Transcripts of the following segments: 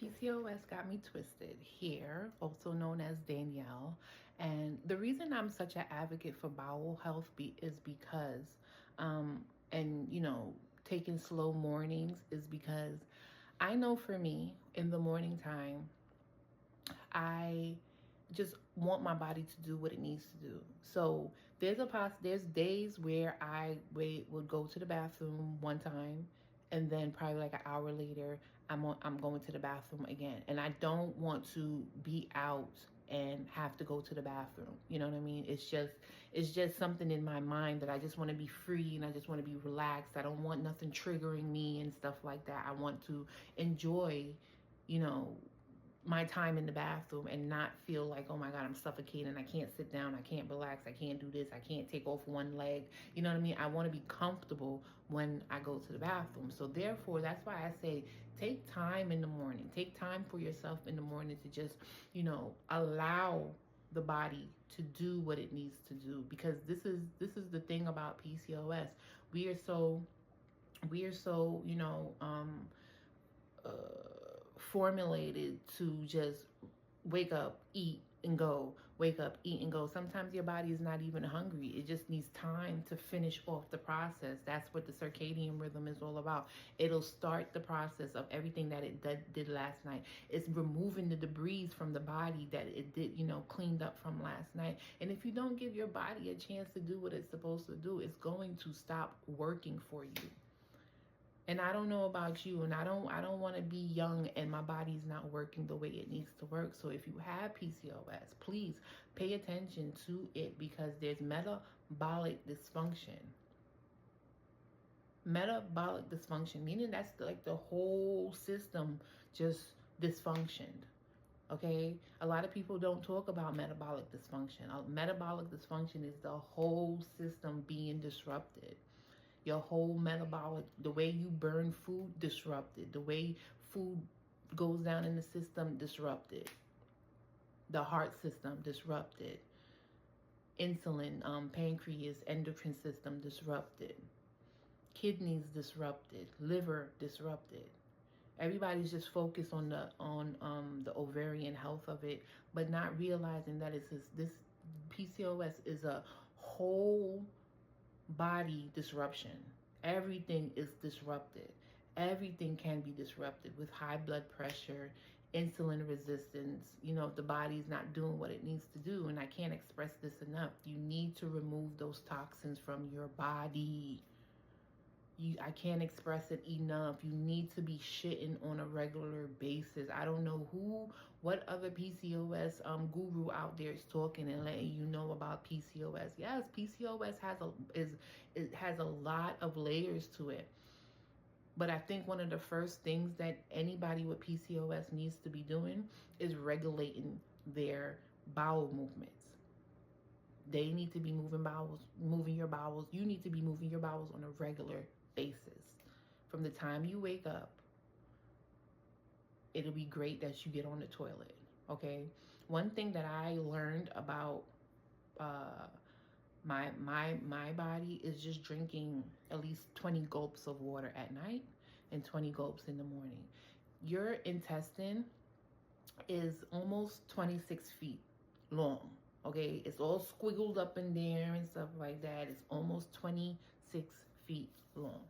PCOS got me twisted here, also known as Danielle. And the reason I'm such an advocate for bowel health is because, and taking slow mornings is because I know for me in the morning time, I just want my body to do what it needs to do. So there's days where would go to the bathroom one time, and then probably like an hour later I'm going to the bathroom again. And I don't want to be out and have to go to the bathroom. You know what I mean? It's just something in my mind that I just want to be free and I just want to be relaxed. I don't want nothing triggering me and stuff like that. I want to enjoy, you know, my time in the bathroom and not feel like, oh my God, I'm suffocating. I can't sit down. I can't relax. I can't do this. I can't take off one leg. You know what I mean? I want to be comfortable when I go to the bathroom. So therefore, that's why I say take time in the morning. Take time for yourself in the morning to just, allow the body to do what it needs to do. Because this is the thing about PCOS. We are so formulated to just wake up, eat, and go. Wake up, eat, and go. Sometimes your body is not even hungry. It just needs time to finish off the process. That's what the circadian rhythm is all about. It'll start the process of everything that it did last night. It's removing the debris from the body that it did, cleaned up from last night. And if you don't give your body a chance to do what it's supposed to do, it's going to stop working for you. And I don't know about you, and I don't want to be young and my body's not working the way it needs to work. So if you have PCOS, please pay attention to it, because there's metabolic dysfunction. Metabolic dysfunction, meaning that's like the whole system just dysfunctioned. Okay, a lot of people don't talk about metabolic dysfunction. Metabolic dysfunction is the whole system being disrupted. Your whole metabolic, the way you burn food, disrupted. The way food goes down in the system, disrupted. The heart system, disrupted. Insulin, pancreas, endocrine system, disrupted. Kidneys, disrupted. Liver, disrupted. Everybody's just focused on the ovarian health of it, but not realizing that this PCOS is a whole body disruption. Everything is disrupted. Everything can be disrupted with high blood pressure, insulin resistance. The body's not doing what it needs to do. And I can't express this enough. You need to remove those toxins from your body. I can't express it enough. You need to be shitting on a regular basis. I don't know what other PCOS guru out there is talking and letting you know about PCOS. Yes, PCOS has a lot of layers to it. But I think one of the first things that anybody with PCOS needs to be doing is regulating their bowel movements. They need to be moving your bowels. You need to be moving your bowels on a regular basis. From the time you wake up, it'll be great that you get on the toilet. Okay. One thing that I learned about my body is just drinking at least 20 gulps of water at night and 20 gulps in the morning. Your intestine is almost 26 feet long. Okay, it's all squiggled up in there and stuff like that. It's almost 26 feet long.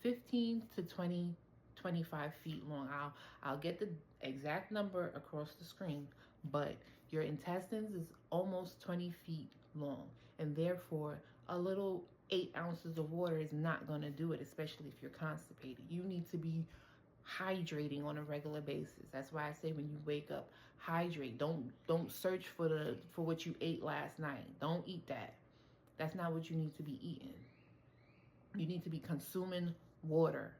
15 to 20, 25 feet long. I'll get the exact number across the screen, but your intestines is almost 20 feet long. And therefore, a little 8 ounces of water is not going to do it, especially if you're constipated. You need to be hydrating on a regular basis. That's why I say when you wake up, hydrate. Don't search for what you ate last night. Don't eat that. That's not what you need to be eating. You need to be consuming water.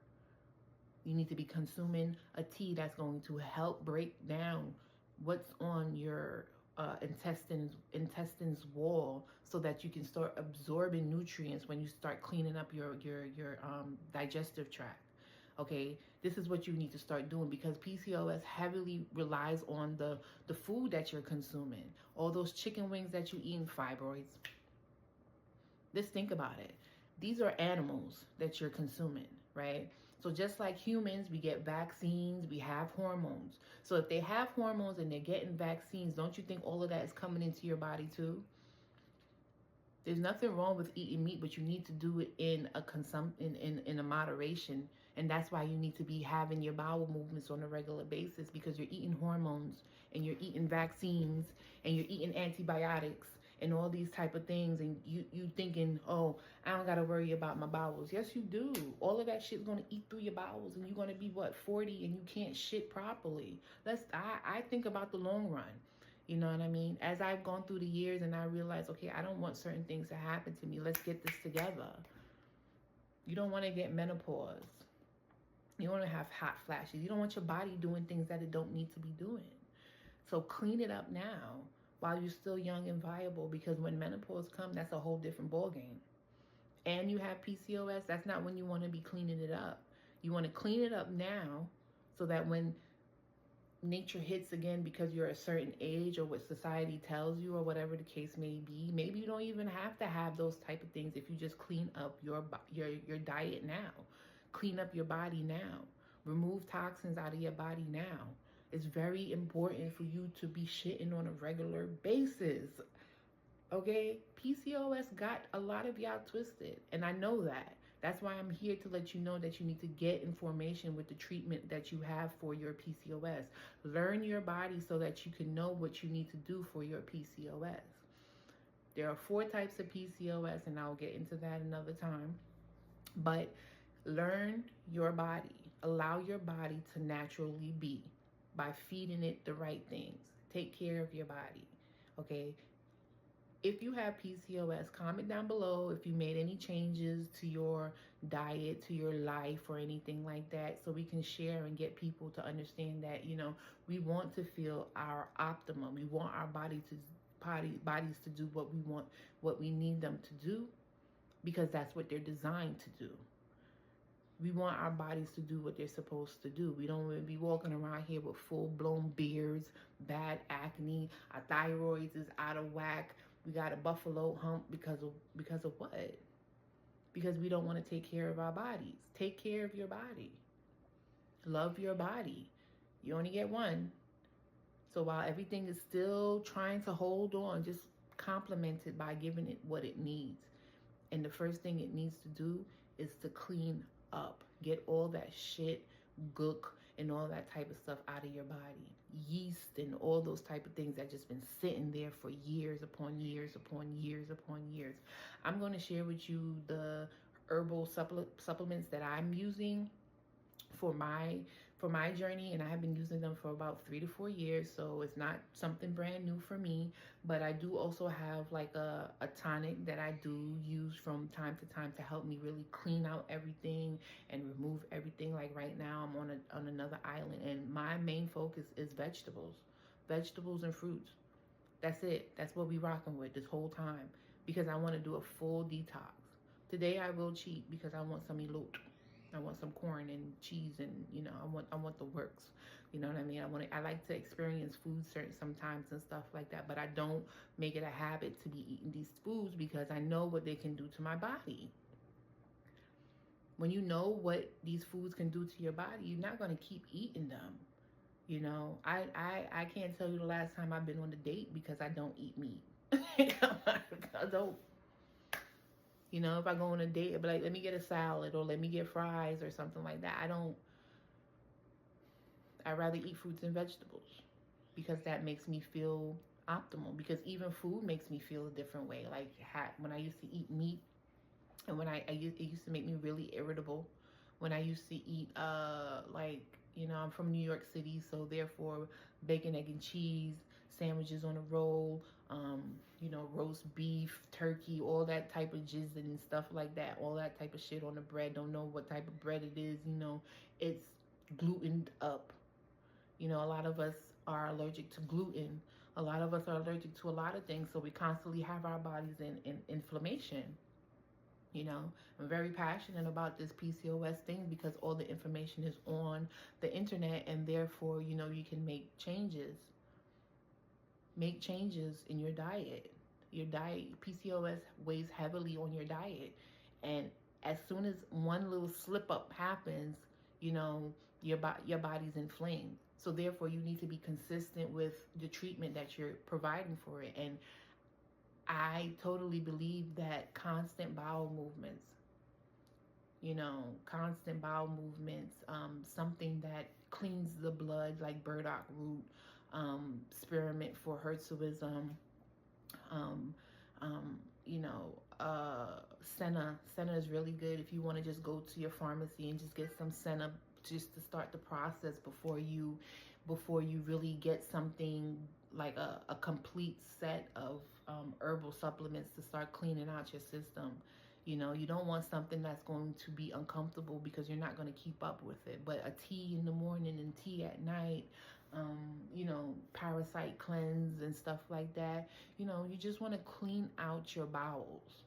You need to be consuming a tea that's going to help break down what's on your intestines wall, so that you can start absorbing nutrients when you start cleaning up your digestive tract. Okay, this is what you need to start doing, because PCOS heavily relies on the food that you're consuming. All those chicken wings that you eat, fibroids. Just think about it. These are animals that you're consuming, right? So just like humans, we get vaccines, we have hormones. So if they have hormones and they're getting vaccines, don't you think all of that is coming into your body too? There's nothing wrong with eating meat, but you need to do it in a moderation. And that's why you need to be having your bowel movements on a regular basis, because you're eating hormones and you're eating vaccines and you're eating antibiotics and all these type of things, and you thinking, oh, I don't gotta worry about my bowels. Yes, you do. All of that shit's gonna eat through your bowels, and you're gonna be 40 and you can't shit properly. I think about the long run. You know what I mean? As I've gone through the years and I realized, okay, I don't want certain things to happen to me. Let's get this together. You don't want to get menopause. You don't want to have hot flashes. You don't want your body doing things that it don't need to be doing. So clean it up now while you're still young and viable, because when menopause comes, that's a whole different ballgame. And you have PCOS, that's not when you want to be cleaning it up. You want to clean it up now so that when nature hits again, because you're a certain age or what society tells you or whatever the case may be, maybe you don't even have to have those type of things if you just clean up your diet now. Clean up your body now. Remove toxins out of your body now. It's very important for you to be shitting on a regular basis. Okay? PCOS got a lot of y'all twisted, and I know that. That's why I'm here to let you know that you need to get information with the treatment that you have for your PCOS. Learn your body so that you can know what you need to do for your PCOS. There are 4 types of PCOS, and I'll get into that another time. But learn your body. Allow your body to naturally be by feeding it the right things. Take care of your body, okay? If you have PCOS, comment down below if you made any changes to your diet, to your life, or anything like that, so we can share and get people to understand that, we want to feel our optimum. We want our bodies to do what we want, what we need them to do, because that's what they're designed to do. We want our bodies to do what they're supposed to do. We don't want to be walking around here with full-blown beards, bad acne, our thyroids is out of whack. We got a buffalo hump because of what? Because we don't want to take care of our bodies. Take care of your body. Love your body. You only get one. So while everything is still trying to hold on, just compliment it by giving it what it needs. And the first thing it needs to do is to clean up. Get all that shit, gook, and all that type of stuff out of your body. Yeast and all those type of things that just been sitting there for years upon years upon years upon years. I'm going to share with you the herbal supplements that I'm using for my journey, and I have been using them for about 3 to 4 years, so it's not something brand new for me. But I do also have like a tonic that I do use from time to time to help me really clean out everything and remove everything. Like right now I'm on another island, and my main focus is vegetables and fruits. That's it. That's what we rocking with this whole time, because I want to do a full detox. Today I will cheat because I want some elote. I want some corn and cheese, and I want the works. You know what I mean? I like to experience food sometimes and stuff like that, but I don't make it a habit to be eating these foods because I know what they can do to my body. When you know what these foods can do to your body, you're not going to keep eating them. I can't tell you the last time I've been on a date because I don't eat meat. I don't. If I go on a date, I'd be like, let me get a salad or let me get fries or something like that. I'd rather eat fruits and vegetables because that makes me feel optimal, because even food makes me feel a different way. Like when I used to eat meat, and when it used to make me really irritable. When I used to eat, I'm from New York City, so therefore bacon, egg, and cheese, sandwiches on a roll, roast beef, turkey, all that type of jizz and stuff like that, all that type of shit on the bread. Don't know what type of bread it is, it's glutened up. A lot of us are allergic to gluten. A lot of us are allergic to a lot of things, so we constantly have our bodies in inflammation. I'm very passionate about this PCOS thing because all the information is on the internet, and therefore, you can make changes. Make changes in your diet. Your diet, PCOS weighs heavily on your diet. And as soon as one little slip up happens, you know, your body's inflamed. So therefore, you need to be consistent with the treatment that you're providing for it. And I totally believe that constant bowel movements, something that cleans the blood, like burdock root, spearmint for hirsutism, um, senna. Senna is really good if you want to just go to your pharmacy and just get some senna just to start the process before you really get something like a complete set of herbal supplements to start cleaning out your system. You don't want something that's going to be uncomfortable because you're not going to keep up with it. But a tea in the morning and tea at night, parasite cleanse and stuff like that. You just want to clean out your bowels.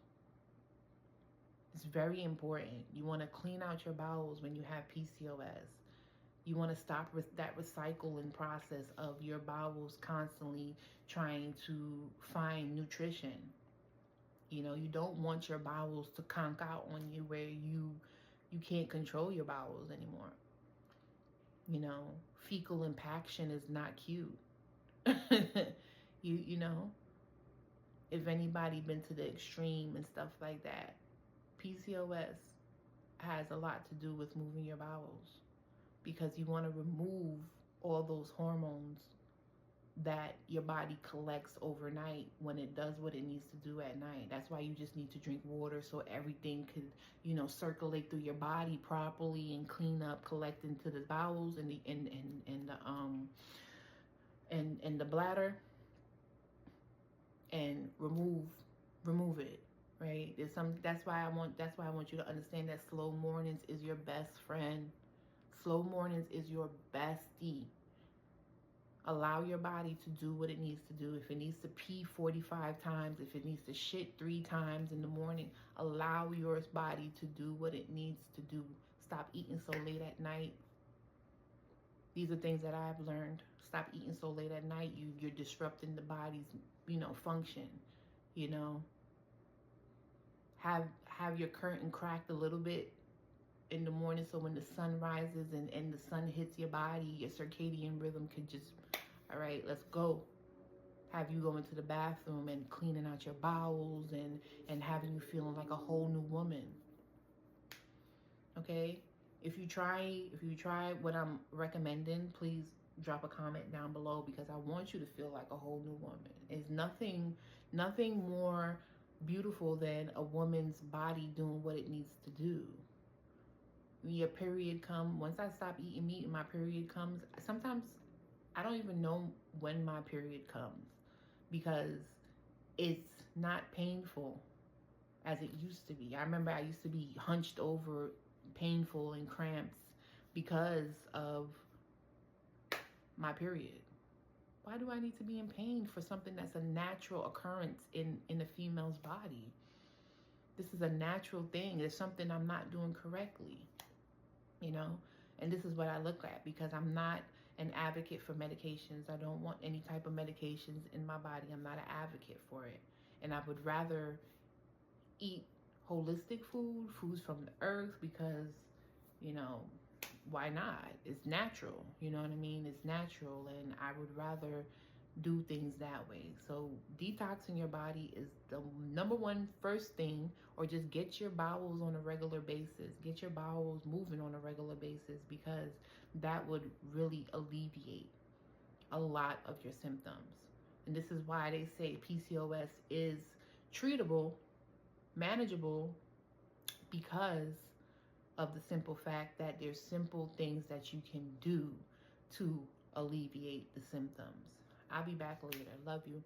It's very important. You want to clean out your bowels when you have PCOS. You want to stop with that recycling process of your bowels constantly trying to find nutrition. You don't want your bowels to conk out on you where you can't control your bowels anymore. Fecal impaction is not cute. If anybody been to the extreme and stuff like that, PCOS has a lot to do with moving your bowels, because you want to remove all those hormones that your body collects overnight when it does what it needs to do at night. That's why you just need to drink water so everything could, circulate through your body properly and clean up, collect into the bowels and the bladder, and remove it. Right? That's why I want you to understand that slow mornings is your best friend. Slow mornings is your bestie. Allow your body to do what it needs to do. If it needs to pee 45 times, if it needs to shit 3 times in the morning, allow your body to do what it needs to do. Stop eating so late at night. These are things that I've learned. Stop eating so late at night. You're disrupting the body's, function. Have your curtain cracked a little bit in the morning, so when the sun rises and the sun hits your body, your circadian rhythm could just, all right, let's go. Have you go into the bathroom and cleaning out your bowels and having you feeling like a whole new woman. Okay? If you try what I'm recommending, please drop a comment down below, because I want you to feel like a whole new woman. It's nothing more beautiful than a woman's body doing what it needs to do. When your period comes, once I stop eating meat and my period comes, sometimes I don't even know when my period comes, because it's not painful as it used to be. I remember I used to be hunched over, painful and cramps because of my period. Why do I need to be in pain for something that's a natural occurrence in a female's body? This is a natural thing. There's something I'm not doing correctly. And this is what I look at, because I'm not an advocate for medications. I don't want any type of medications in my body. I'm not an advocate for it. And I would rather eat holistic foods from the earth, because, why not? It's natural. You know what I mean? It's natural, and I would rather do things that way. So detoxing your body is the number one first thing, or just get your bowels on a regular basis. Get your bowels moving on a regular basis, because that would really alleviate a lot of your symptoms. And this is why they say PCOS is treatable, manageable, because of the simple fact that there's simple things that you can do to alleviate the symptoms. I'll be back later. Love you.